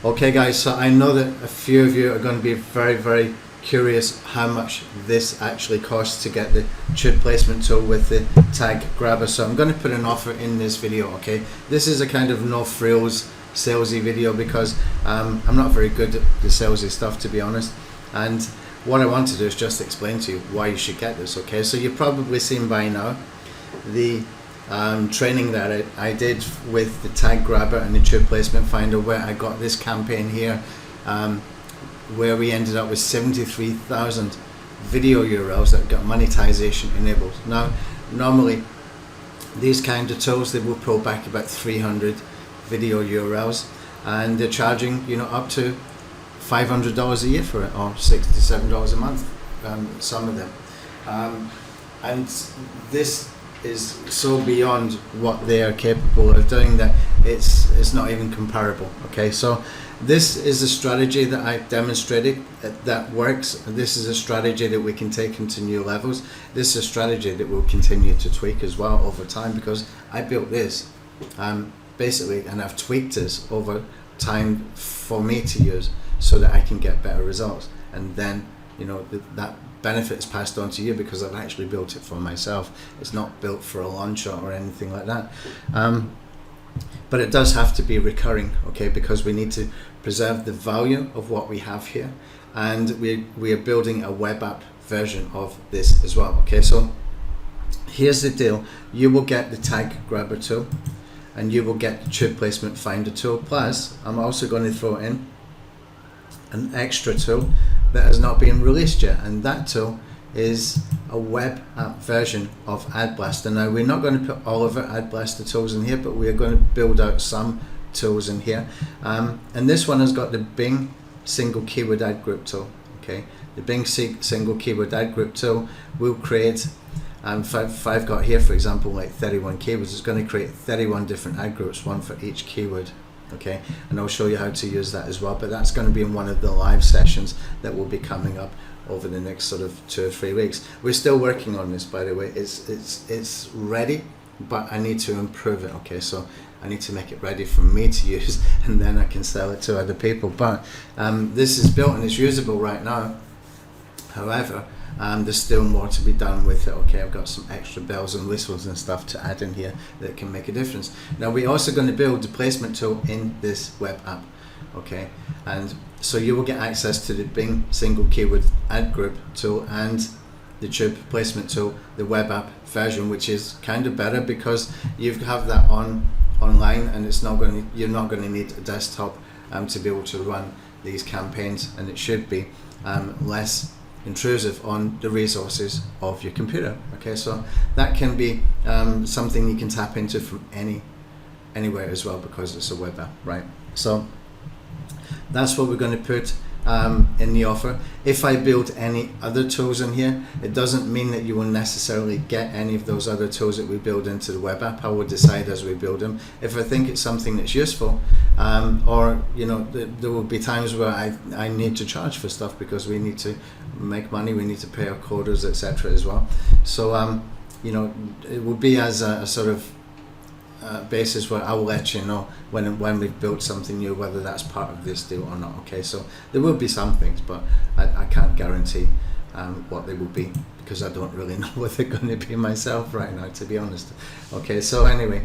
Okay guys, so I know that a few of you are going to be very curious how much this actually costs to get the tube placement tool with the tag grabber. So I'm going to put an offer in this video, okay? This is a kind of no frills salesy video because I'm not very good at the salesy stuff, to be honest, and what I want to do is just explain to you why you should get this, okay? So you've probably seen by now the training that I did with the tag grabber and the tube placement finder, where I got this campaign here, where we ended up with 73,000 video URLs that got monetization enabled. Now, normally these kind of tools, they will pull back about 300 video URLs, and they're charging, you know, up to $500 a year for it, or $67 a month, some of them, and this is so beyond what they are capable of doing that it's not even comparable. Okay, so this is a strategy that I demonstrated that works. This is a strategy that we can take into new levels. This is a strategy that we'll continue to tweak as well over time, because I built this basically, and I've tweaked this over time for me to use so that I can get better results, and then, you know, that benefit is passed on to you because I've actually built it for myself. It's not built for a launcher or anything like that, but it does have to be recurring, okay, because we need to preserve the value of what we have here, and we are building a web app version of this as well. Okay, so here's the deal: you will get the tag grabber tool and you will get the tube placement finder tool, plus I'm also going to throw in an extra tool that has not been released yet, and that tool is a web app version of Ad Blaster. Now, we're not going to put all of our Ad Blaster tools in here, but we are going to build out some tools in here, and this one has got the Bing single keyword ad group tool. Okay, the Bing single keyword ad group tool will create, if I've got here, for example, like 31 keywords, it's going to create 31 different ad groups, one for each keyword. Okay, and I'll show you how to use that as well, but that's going to be in one of the live sessions that will be coming up over the next sort of 2 or 3 weeks. We're still working on this, by the way. It's ready, but I need to improve it. Okay, so I need to make it ready for me to use, and then I can sell it to other people. But this is built and it's usable right now. However, there's still more to be done with it. Okay, I've got some extra bells and whistles and stuff to add in here that can make a difference. Now, we're also going to build the placement tool in this web app. Okay, and so you will get access to the Bing single keyword ad group tool and the tube placement tool, the web app version, which is kind of better because you have that online, and it's not going to, you're not going to need a desktop to be able to run these campaigns, and it should be less intrusive on the resources of your computer. Okay, so that can be something you can tap into from anywhere as well, because it's a web app, right? So that's what we're going to put in the offer. If I build any other tools in here, it doesn't mean that you will necessarily get any of those other tools that we build into the web app. I will decide as we build them. If I think it's something that's useful, or, you know, there will be times where I need to charge for stuff because we need to make money, we need to pay our coders, etc. as well. So you know, it will be as a sort of basis where I will let you know when we've built something new, whether that's part of this deal or not. Okay, so there will be some things, but I can't guarantee what they will be, because I don't really know what they're going to be myself right now, to be honest. Okay, so anyway,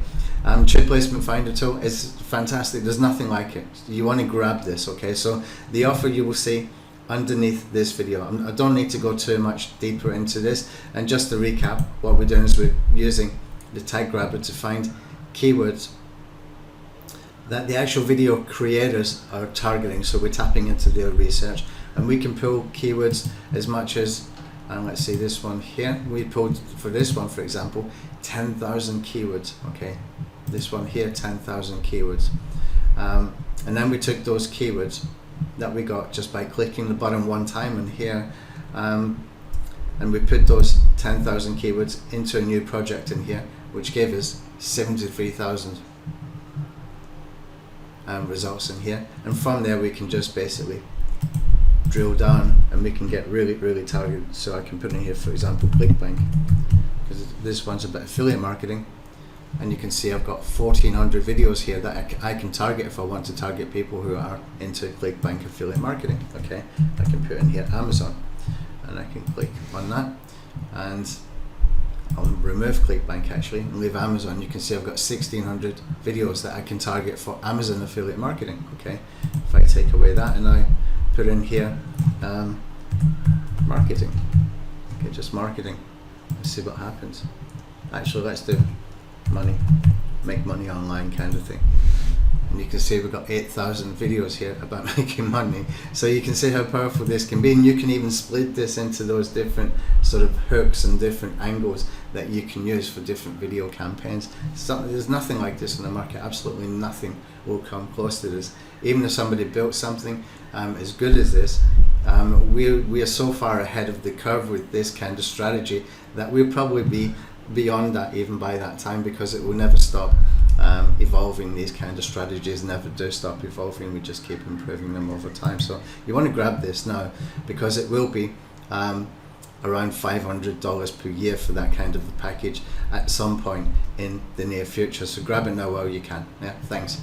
tube placement finder tool is fantastic. There's nothing like it. You want to grab this. Okay, so the offer you will see underneath this video. I don't need to go too much deeper into this, and just to recap, what we're doing is we're using the tag grabber to find keywords that the actual video creators are targeting. So we're tapping into their research, and we can pull keywords as much as, and let's see this one here, we pulled for this one, for example, 10,000 keywords. Okay, this one here, 10,000 keywords, and then we took those keywords that we got just by clicking the button one time in here, and we put those 10,000 keywords into a new project in here, which gave us 73,000 results in here, and from there we can just basically drill down and we can get really targeted. So I can put in here, for example, ClickBank, because this one's about affiliate marketing, and you can see I've got 1,400 videos here that I can target if I want to target people who are into ClickBank affiliate marketing. Okay, I can put in here Amazon, and I can click on that, and I'll remove ClickBank actually and leave Amazon. You can see I've got 1,600 videos that I can target for Amazon affiliate marketing. Okay, if I take away that and I put in here marketing, okay, just marketing, let's see what happens. Actually, let's do money, make money online kind of thing. And you can see we've got 8,000 videos here about making money. So you can see how powerful this can be, and you can even split this into those different sort of hooks and different angles that you can use for different video campaigns. There's nothing like this in the market. Absolutely nothing will come close to this. Even if somebody built something as good as this, we are so far ahead of the curve with this kind of strategy that we'll probably be beyond that even by that time, because it will never stop evolving. These kind of strategies never do stop evolving. We just keep improving them over time. So you want to grab this now, because it will be around $500 per year for that kind of a package at some point in the near future. So grab it now while you can. Yeah, thanks.